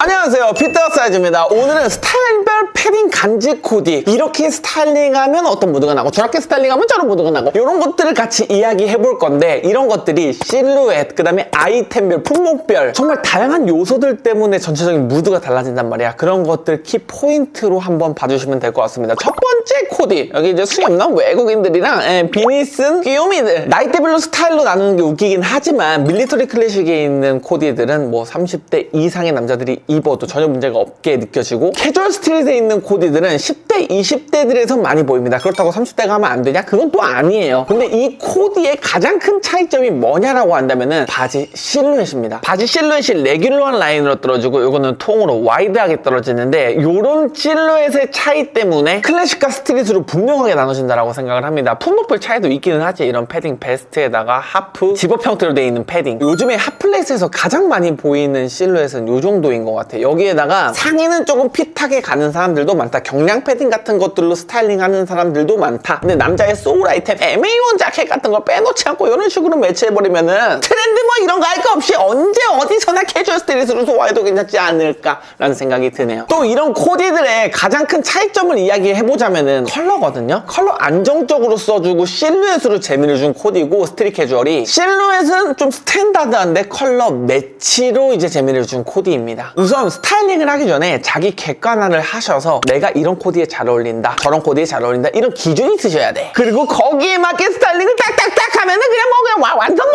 안녕하세요, 피터 사이즈입니다. 오늘은 스타일별 패딩 간지 코디, 이렇게 스타일링하면 어떤 무드가 나고 저렇게 스타일링하면 저런 무드가 나고 이런 것들을 같이 이야기해 볼 건데, 이런 것들이 실루엣, 그 다음에 아이템별, 품목별 정말 다양한 요소들 때문에 전체적인 무드가 달라진단 말이야. 그런 것들 키 포인트로 한번 봐주시면 될 것 같습니다. 첫 번째 코디, 여기 이제 수염난 외국인들이랑 비니슨 귀요미들, 나이대별로 스타일로 나누는 게 웃기긴 하지만 밀리터리 클래식에 있는 코디들은 뭐 30대 이상의 남자들이 입어도 전혀 문제가 없게 느껴지고, 캐주얼 스트릿에 있는 코디들은 10대, 20대들에서 많이 보입니다. 그렇다고 30대가 하면 안 되냐? 그건 또 아니에요. 근데 이 코디의 가장 큰 차이점이 뭐냐라고 한다면은 바지 실루엣입니다. 바지 실루엣이 레귤러한 라인으로 떨어지고, 요거는 통으로 와이드하게 떨어지는데, 요런 실루엣의 차이 때문에 클래식과 스트릿으로 분명하게 나눠진다라고 생각을 합니다. 품목별 차이도 있기는 하지. 이런 패딩 베스트에다가 하프, 집업 형태로 되어 있는 패딩, 요즘에 핫플레이스에서 가장 많이 보이는 실루엣은 요 정도인 것 같아요. 여기에다가 상의는 조금 핏하게 가는 사람들도 많다. 경량 패딩 같은 것들로 스타일링하는 사람들도 많다. 근데 남자의 소울 아이템 MA1 자켓 같은 걸 빼놓지 않고 이런 식으로 매치해버리면은 트렌드 뭐 이런 거 할 거 없이 언제 어디서나 캐주얼 스트릿으로 소화해도 괜찮지 않을까라는 생각이 드네요. 또 이런 코디들의 가장 큰 차이점을 이야기해보자면은 컬러거든요. 컬러 안정적으로 써주고 실루엣으로 재미를 준 코디고, 스트릿 캐주얼이 실루엣은 좀 스탠다드한데 컬러 매치로 이제 재미를 준 코디입니다. 우선 스타일링을 하기 전에 자기 객관화를 하셔서 내가 이런 코디에 잘 어울린다, 저런 코디에 잘 어울린다, 이런 기준이 있으셔야 돼. 그리고 거기에 맞게 스타일링을 딱딱딱 하면은 그냥 완전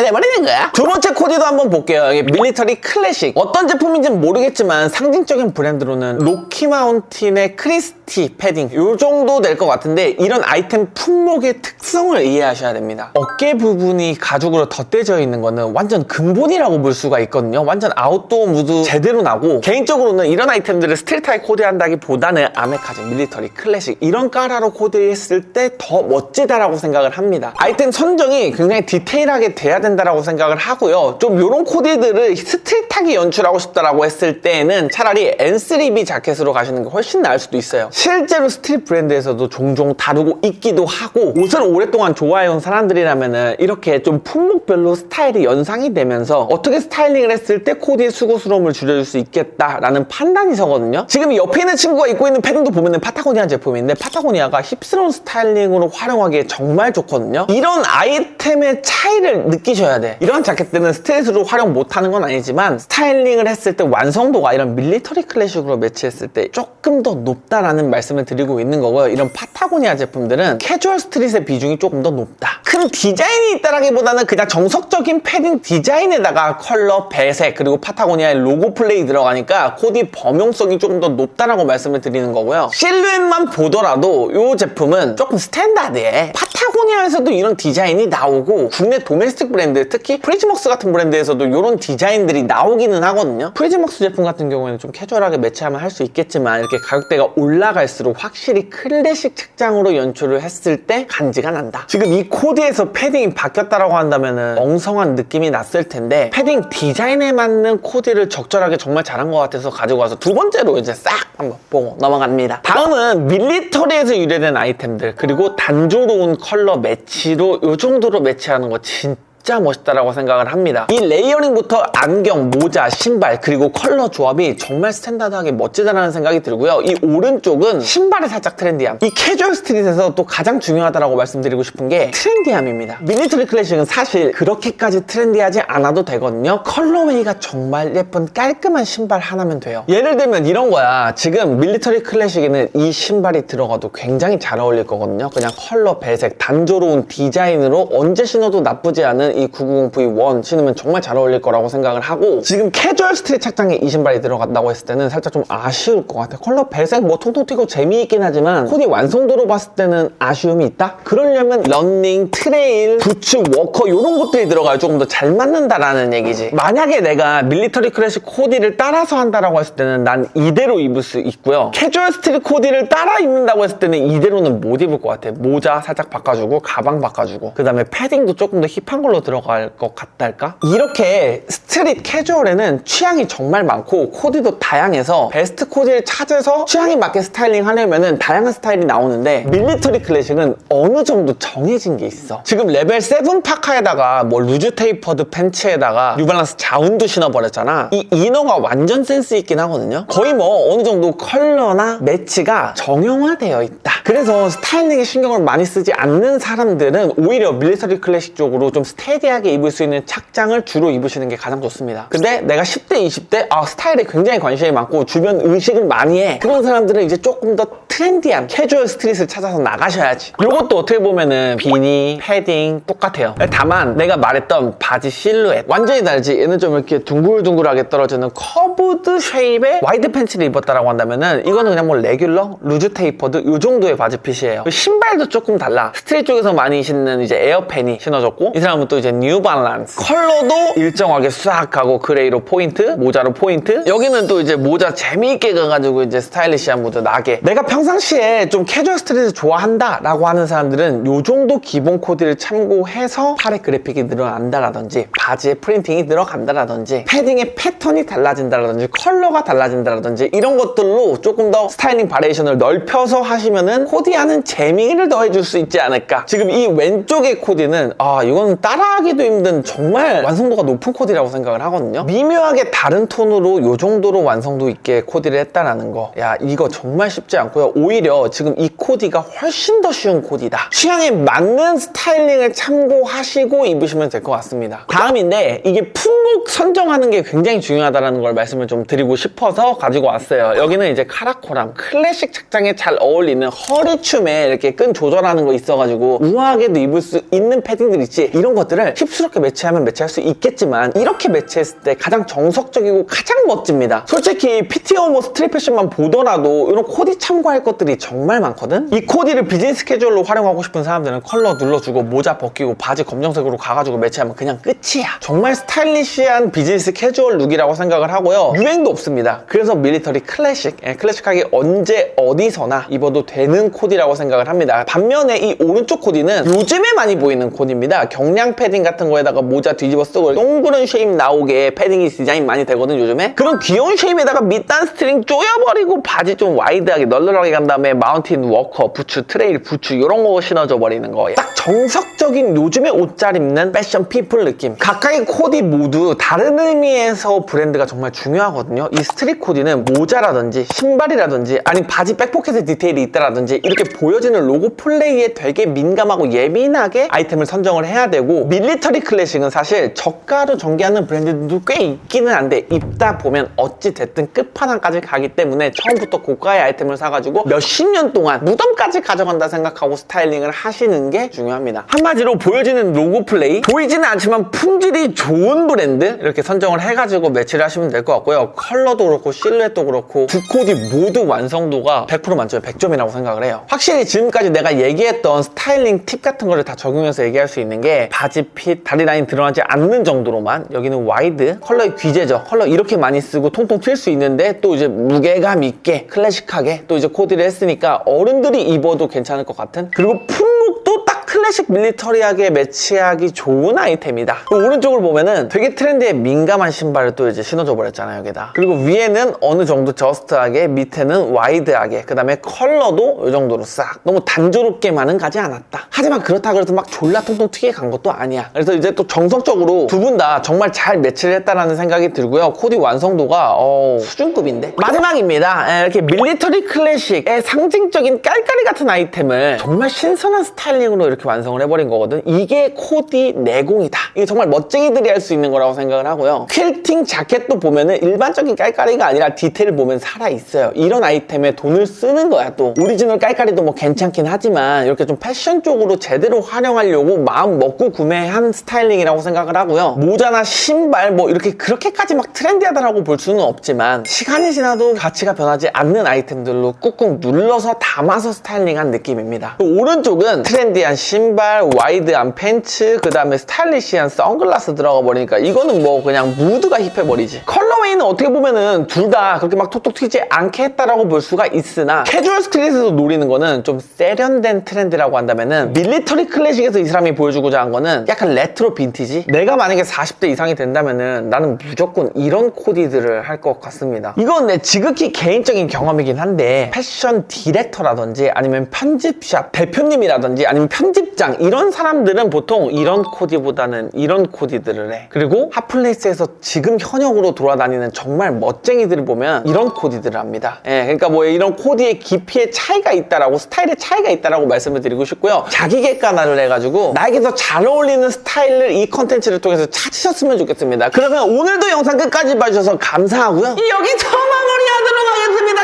돼버리는 거야. 두 번째 코디도 한번 볼게요. 여기 밀리터리 클래식, 어떤 제품인지는 모르겠지만 상징적인 브랜드로는 로키 마운틴의 크리스티 패딩, 요 정도 될 것 같은데, 이런 아이템 품목의 특성을 이해하셔야 됩니다. 어깨 부분이 가죽으로 덧대져 있는 거는 완전 근본이라고 볼 수가 있거든요. 완전 아웃도어 무드 제대로 나고, 개인적으로는 이런 아이템들을 스트릿하게 코디한다기보다는 아메카진, 밀리터리, 클래식 이런 까라로 코디했을 때 더 멋지다라고 생각을 합니다. 아이템 선정이 굉장히 디테일하게 돼야 된다라고 생각을 하고요. 좀 이런 코디들을 스트릿하게 연출하고 싶다라고 했을 때는 차라리 N3B 자켓으로 가시는 게 훨씬 나을 수도 있어요. 실제로 스트릿 브랜드에서도 종종 다루고 있기도 하고, 옷을 오랫동안 좋아해온 사람들이라면은 이렇게 좀 품목별로 스타일이 연상이 되면서 어떻게 스타일링을 했을 때 코디의 수고스러움을 줄여줄 수 있겠다라는 판단이 서거든요. 지금 옆에 있는 친구가 입고 있는 패딩도 보면은 파타고니아 제품인데, 파타고니아가 힙스러운 스타일링으로 활용하기에 정말 좋거든요. 이런 아이템의 차이를 느끼셔야 돼. 이런 자켓들은 스트릿으로 활용 못하는 건 아니지만 스타일링을 했을 때 완성도가 이런 밀리터리 클래식으로 매치했을 때 조금 더 높다라는 말씀을 드리고 있는 거고요. 이런 파타고니아 제품들은 캐주얼 스트릿의 비중이 조금 더 높다. 큰 디자인이 있다라기보다는 그냥 정석적인 패딩 디자인에다가 컬러, 배색, 그리고 파타고니아의 로고 플레이 들어가니까 코디 범용성이 조금 더 높다라고 말씀을 드리는 거고요. 실루엣만 보더라도 이 제품은 조금 스탠다드해. 파타고니아에서도 이런 디자인이 나오고, 국내 도메스틱 브랜드, 특히 프리즈먹스 같은 브랜드에서도 이런 디자인들이 나오기는 하거든요. 프리즈먹스 제품 같은 경우에는 좀 캐주얼하게 매치하면 할 수 있겠지만, 이렇게 가격대가 올라갈수록 확실히 클래식 책장으로 연출을 했을 때 간지가 난다. 지금 이 코디에서 패딩이 바뀌었다라고 한다면은 엉성한 느낌이 났을 텐데, 패딩 디자인에 맞는 코디를 적절하게 정말 잘한 것 같아서 가지고 와서 두 번째로 이제 싹 한번 보고 넘어갑니다. 다음은 밀리터리에서 유래된 아이템들, 그리고 단조로운 컬러 매치로 이 정도로 매치하는 거 진짜 멋있다라고 생각을 합니다. 이 레이어링부터 안경, 모자, 신발, 그리고 컬러 조합이 정말 스탠다드하게 멋지다라는 생각이 들고요. 이 오른쪽은 신발의 살짝 트렌디함. 이 캐주얼 스트릿에서 또 가장 중요하다라고 말씀드리고 싶은 게 트렌디함입니다. 밀리터리 클래식은 사실 그렇게까지 트렌디하지 않아도 되거든요. 컬러웨이가 정말 예쁜 깔끔한 신발 하나면 돼요. 예를 들면 이런 거야. 지금 밀리터리 클래식에는 이 신발이 들어가도 굉장히 잘 어울릴 거거든요. 그냥 컬러, 배색, 단조로운 디자인으로 언제 신어도 나쁘지 않은 이 990V1 신으면 정말 잘 어울릴 거라고 생각을 하고, 지금 캐주얼 스트릿 착장에 이 신발이 들어간다고 했을 때는 살짝 좀 아쉬울 것 같아요. 컬러 배색 뭐 통통 튀고 재미있긴 하지만 코디 완성도로 봤을 때는 아쉬움이 있다? 그러려면 러닝, 트레일, 부츠, 워커 이런 것들이 들어가야 조금 더 잘 맞는다라는 얘기지. 만약에 내가 밀리터리 클래식 코디를 따라서 한다라고 했을 때는 난 이대로 입을 수 있고요. 캐주얼 스트릿 코디를 따라 입는다고 했을 때는 이대로는 못 입을 것 같아. 모자 살짝 바꿔주고, 가방 바꿔주고, 그 다음에 패딩도 조금 더 힙한 걸로 들어갈 것 같달까? 이렇게 스트릿 캐주얼에는 취향이 정말 많고 코디도 다양해서 베스트 코디를 찾아서 취향에 맞게 스타일링 하려면은 다양한 스타일이 나오는데 밀리터리 클래식은 어느 정도 정해진 게 있어. 지금 레벨 7 파카에다가 뭐 루즈 테이퍼드 팬츠에다가 뉴발란스 자운도 신어버렸잖아. 이 이너가 완전 센스 있긴 하거든요. 거의 뭐 어느 정도 컬러나 매치가 정형화되어 있다. 그래서 스타일링에 신경을 많이 쓰지 않는 사람들은 오히려 밀리터리 클래식 쪽으로 좀 스테디하게 입을 수 있는 착장을 주로 입으시는 게 가장 좋습니다. 근데 내가 10대, 20대 스타일에 굉장히 관심이 많고 주변 의식을 많이 해. 그런 사람들은 이제 조금 더 트렌디한 캐주얼 스트릿을 찾아서 나가셔야지. 이것도 어떻게 보면은 비니, 패딩 똑같아요. 다만 내가 말했던 바지 실루엣 완전히 다르지. 얘는 좀 이렇게 둥글둥글하게 떨어지는 커브드 쉐입의 와이드 팬츠를 입었다라고 한다면은 이거는 그냥 뭐 레귤러, 루즈 테이퍼드 이 정도의 바지핏이에요. 신발도 조금 달라. 스트릿 쪽에서 많이 신는 이제 에어팬이 신어줬고 이 사람은 또 이제 뉴발란스. 컬러도 일정하게 싹 하고 그레이로 포인트, 모자로 포인트. 여기는 또 이제 모자 재미있게 가가지고 이제 스타일리시한 모자 나게. 내가 평상시에 좀 캐주얼 스트릿을 좋아한다 라고 하는 사람들은 요 정도 기본 코디를 참고해서 팔에 그래픽이 늘어난다라든지 바지에 프린팅이 들어간다라든지 패딩의 패턴이 달라진다라든지 컬러가 달라진다라든지 이런 것들로 조금 더 스타일링 바리에이션을 넓혀서 하시면은 코디하는 재미를 더해줄 수 있지 않을까. 지금 이 왼쪽의 코디는 이건 따라하기도 힘든 정말 완성도가 높은 코디라고 생각을 하거든요. 미묘하게 다른 톤으로 요 정도로 완성도 있게 코디를 했다라는 거, 야 이거 정말 쉽지 않고요. 오히려 지금 이 코디가 훨씬 더 쉬운 코디다. 취향에 맞는 스타일링을 참고하시고 입으시면 될 것 같습니다. 다음인데 이게 품목 선정하는 게 굉장히 중요하다는 걸 말씀을 좀 드리고 싶어서 가지고 왔어요. 여기는 이제 카라코람 클래식 착장에 잘 어울리는 허리춤에 이렇게 끈 조절하는 거 있어가지고 우아하게도 입을 수 있는 패딩들 있지. 이런 것들을 힙스럽게 매치하면 매치할 수 있겠지만 이렇게 매치했을 때 가장 정석적이고 가장 멋집니다. 솔직히 PTO 뭐 스트릿 패션만 보더라도 이런 코디 참고할 것들이 정말 많거든. 이 코디를 비즈니스 캐주얼로 활용하고 싶은 사람들은 컬러 눌러주고 모자 벗기고 바지 검정색으로 가가지고 매치하면 그냥 끝이야. 정말 스타일리시한 비즈니스 캐주얼 룩이라고 생각을 하고요. 유행도 없습니다. 그래서 밀리터리 클래식, 클래식하게 언제 어디서나 입어도 되는 코디라고 생각을 합니다. 반면에 이 오른쪽 코디는 요즘에 많이 보이는 코디입니다. 경량 패딩 같은 거에다가 모자 뒤집어 쓰고 동그란 쉐입 나오게 패딩이 디자인 많이 되거든 요즘에. 그런 귀여운 쉐입에다가 밑단 스트링 쪼여버리고 바지 좀 와이드하게 널널하게 간 다음에 마운틴 워커, 부츠, 트레일 부츠 이런 거 신어줘 버리는 거예요. 딱 정석적인 요즘에 옷 잘 입는 패션 피플 느낌. 각각의 코디 모두 다른 의미에서 브랜드가 정말 중요하거든요. 이 스트릿 코디는 모자라든지 신발이라든지 아니면 바지 백포켓에 디테일이 있다라든지 이렇게 보여지는 로고 플레이에 되게 민감하고 예민하게 아이템을 선정을 해야 되고, 밀리터리 클래식은 사실 저가로 전개하는 브랜드들도 꽤 있기는 한데 입다 보면 어찌됐든 끝판왕까지 가기 때문에 처음부터 고가의 아이템을 사가지고 몇십 년 동안 무덤까지 가져간다 생각하고 스타일링을 하시는 게 중요합니다. 한마디로 보여지는 로고 플레이, 보이지는 않지만 품질이 좋은 브랜드 이렇게 선정을 해가지고 매치를 하시면 될 것 같고요. 컬러도 그렇고 실루엣도 그렇고 두 코디 모두 완성도가 100% 만점에 100점이라고 생각을 해요. 확실히 지금까지 내가 얘기했던 스타일링 팁 같은 거를 다 적용해서 얘기할 수 있는 게 바지 핏, 다리 라인 드러나지 않는 정도로만, 여기는 와이드, 컬러의 귀재죠. 컬러 이렇게 많이 쓰고 통통 튈 수 있는데 또 이제 무게감 있게 클래식하게 또 이제 코디를 했으니까 어른들이 입어도 괜찮을 것 같은, 그리고 품목도 딱 클래식 밀리터리하게 매치하기 좋은 아이템이다. 오른쪽을 보면은 되게 트렌드에 민감한 신발을 또 이제 신어줘 버렸잖아요 여기다. 그리고 위에는 어느 정도 저스트하게, 밑에는 와이드하게, 그 다음에 컬러도 이 정도로 싹 너무 단조롭게만은 가지 않았다. 하지만 그렇다고 해서 막 졸라 통통 튀게 간 것도 아니야. 그래서 이제 또 정석적으로 두 분 다 정말 잘 매치를 했다라는 생각이 들고요. 코디 완성도가 수준급인데. 마지막입니다. 이렇게 밀리터리 클래식의 상징적인 깔깔이 같은 아이템을 정말 신선한 스타일링으로 이렇게 완성을 해버린 거거든. 이게 코디 내공이다. 이게 정말 멋쟁이들이 할 수 있는 거라고 생각을 하고요. 퀼팅 자켓도 보면은 일반적인 깔깔이가 아니라 디테일 보면 살아있어요. 이런 아이템에 돈을 쓰는 거야. 또 오리지널 깔깔이도 뭐 괜찮긴 하지만 이렇게 좀 패션 쪽으로 제대로 활용하려고 마음 먹고 구매한 스타일링이라고 생각을 하고요. 모자나 신발 뭐 이렇게 그렇게까지 막 트렌디하다라고 볼 수는 없지만 시간이 지나도 가치가 변하지 않는 아이템들로 꾹꾹 눌러서 담아서 스타일링한 느낌입니다. 오른쪽은 트렌디한 신발, 신발, 와이드한 팬츠, 그 다음에 스타일리시한 선글라스 들어가 버리니까 이거는 뭐 그냥 무드가 힙해버리지. 컬러웨이는 어떻게 보면은 둘 다 그렇게 막 톡톡 튀지 않게 했다라고 볼 수가 있으나 캐주얼 스트릿에서 노리는 거는 좀 세련된 트렌드라고 한다면은 밀리터리 클래식에서 이 사람이 보여주고자 한 거는 약간 레트로 빈티지? 내가 만약에 40대 이상이 된다면은 나는 무조건 이런 코디들을 할 것 같습니다. 이건 내 지극히 개인적인 경험이긴 한데 패션 디렉터라든지 아니면 편집샵 대표님이라든지 아니면 편집장 이런 사람들은 보통 이런 코디보다는 이런 코디들을 해. 그리고 핫플레이스에서 지금 현역으로 돌아다니는 정말 멋쟁이들을 보면 이런 코디들을 합니다. 예, 그러니까 뭐 이런 코디의 깊이의 차이가 있다라고 스타일의 차이가 있다라고 말씀을 드리고 싶고요. 자기 객관화를 해가지고 나에게 더 잘 어울리는 스타일을 이 컨텐츠를 통해서 찾으셨으면 좋겠습니다. 그러면 오늘도 영상 끝까지 봐주셔서 감사하고요. 여기서 마무리하도록 하겠습니다.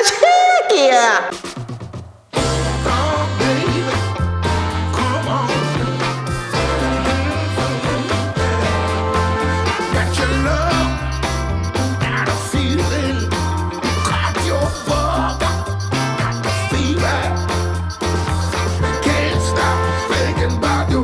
쉐끼야.